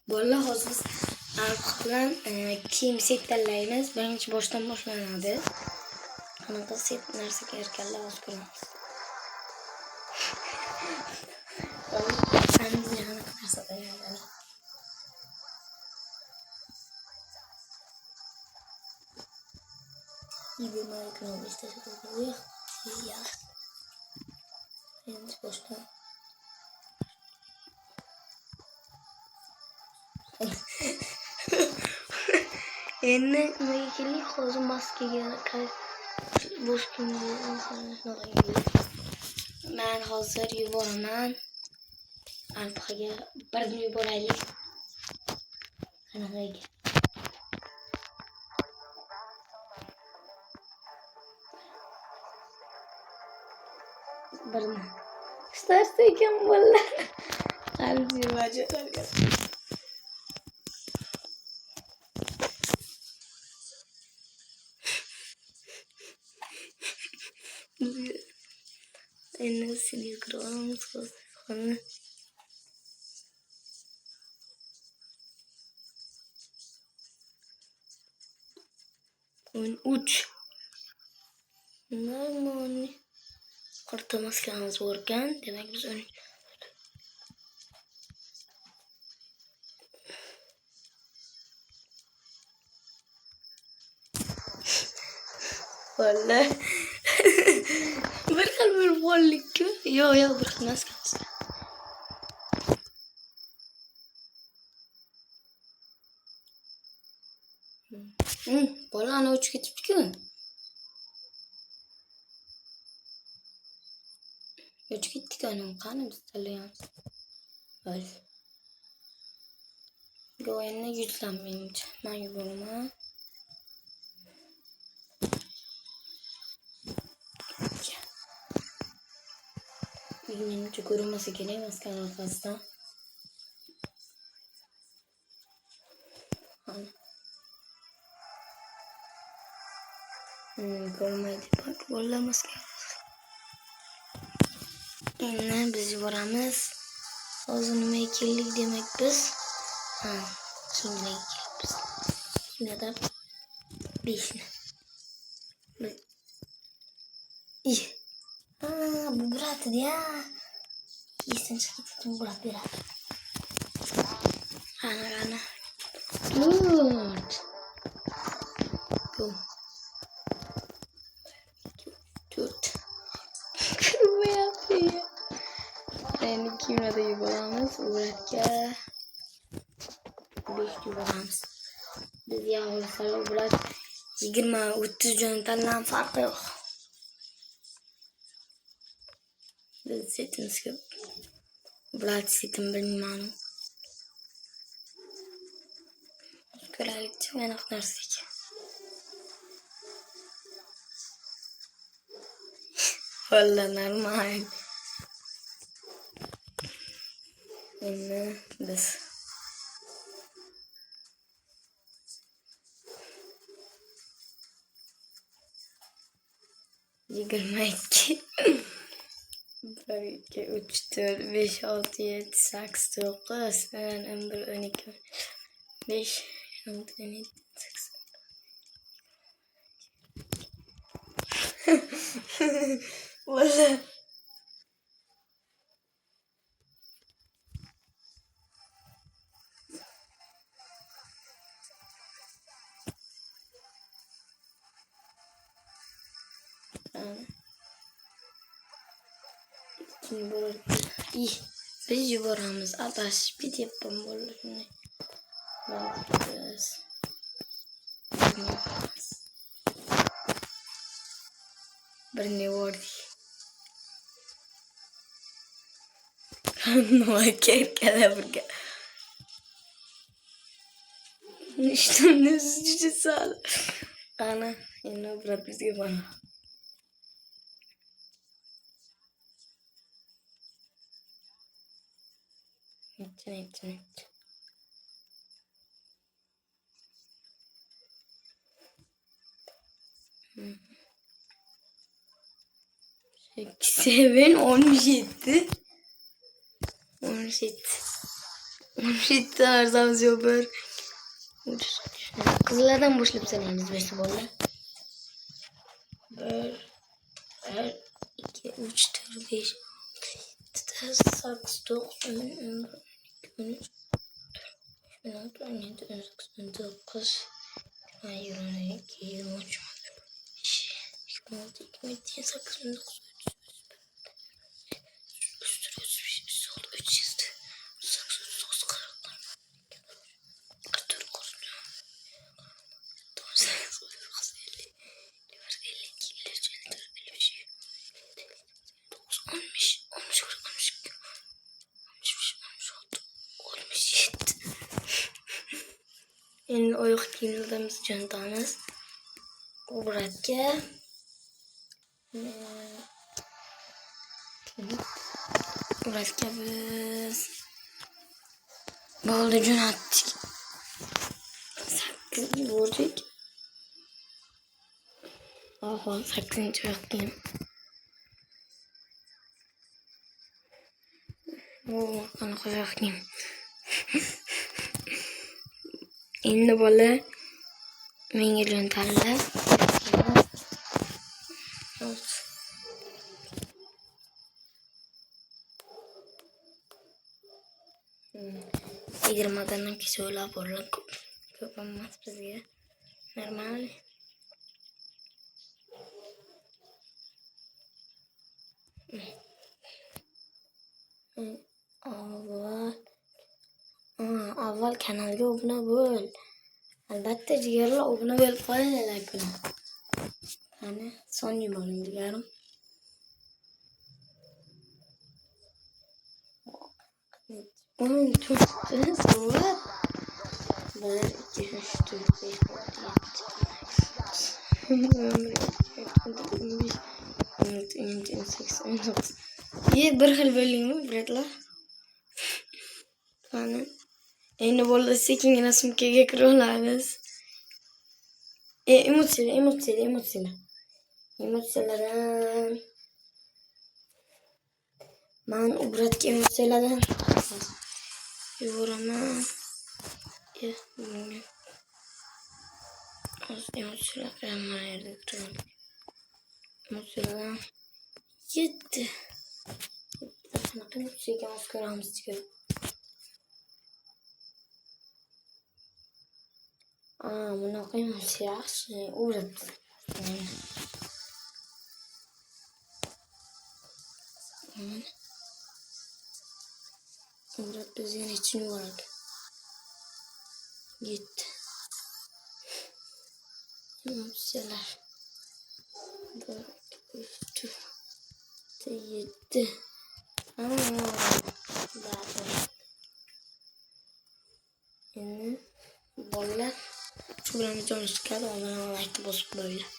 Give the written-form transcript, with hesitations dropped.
Bolalar hozir biz Alp bilan kiyim set tanlaymiz. Birinchi boshdan boshlanadi. Qanaqa set narsa kerakligini hozir ko'ramiz. Qanaqa narsa tayyorlaymiz. İbimaya kanalı işte şöyle ya. Birinchi boshdan endi nimaga keldik? Hozir maskaga bo'sh kunga men hozir yuboraman. Alpaga birini yuboraylik. Qanaqa birini ishlarsa ekan bolalar. Alp yuboradi. Endi seni ko'ramiz hozir. 13. Normal. Orta maskamız varken demek biz 13. Vallahi bir kalbim bollik ki. Yo bir maskamiz. Bola ana uch ketibdi-ku. Uch ketdik ana qani biz tanlayapmiz. Bas. Go'yinni yuzlanmaymiz. Men yuboraman. Menimcha ko'rinmasa kerak maskani orqasidan. Ko'rinmaydi. Bak bolalar maska. Endi biz yuboramiz. Hozir nimaga keldik demak biz? Kimlarga kelibmiz? Kimlarda 5 ni. Bu buratdi ya. Esdan chiqib burat beradi. Ana. Good. Go. Good. Kırma yapıyor. Yani kimle de yuvarlamız. Burat'a 5 yuvarlamız. Biz yavrular Burat 20-30 jondan farkı yok. Biz setimiz ki Burat setim bilmem. Kölelikçi ben aknarsın. Vallahi normal. Endi biz yigirma ikki 1 2 3 4 5 6 7 8 9 10 11 12 5 6 7 8 Vallahi kim bulur? Biz yuboramiz. Adashib ketyapman bolalarni. Biz birini yubordik. Nima keraklar birga. İşte juda sal. Qani, endi Burat bizga bana. Net. 8 17 17 17 arzamız yok böyle. Kızlardan boşlayıp sanayımız 5 bolla. 1, 2, 3, 4, 5, 6, 8, 9, 10, 11, 12, 13, 17, 18, 19, 20, 23, 26, 27, 28, 29, Endi oyoq kiyimlarimiz jo'natamiz. Obratga biz bo'ldi jo'natdik. 8 bordik. Oho, 8-chi oyoq kiyim. Qanaqa oyoq kiyim. Endi bola menga jo'natadilar. 20dan kecha o'ylab borlar. Ko'p emas bizga. Normal. Avval kanalga obuna bo'l. Albatta jigarlar obuna bo'lib qolinglar kuni. Qani, son yuboring jigarim. Onun Türkçe soru 1, 2, 3, 4, 5, 6, 7, bir xil bo'ldingmi, bratlar? Qani. Endi bo'ldi sekingina sumkaga kira olamiz. Emotsiyalardan man obratga emotsiyalardan yuboraman. Emotsiyalardan 7. Qanaqa emotsiyaga os ko'ramiz jigar. Bunaqa emotsiya yaxshi. Obrat. Obrat bizga nechun yuboradi? 7. Emotsiyalar. 1, 2, 3, 4, 7. Endi bolalar shu bilan joylashib qoladi. Like bosib qo'yinglar.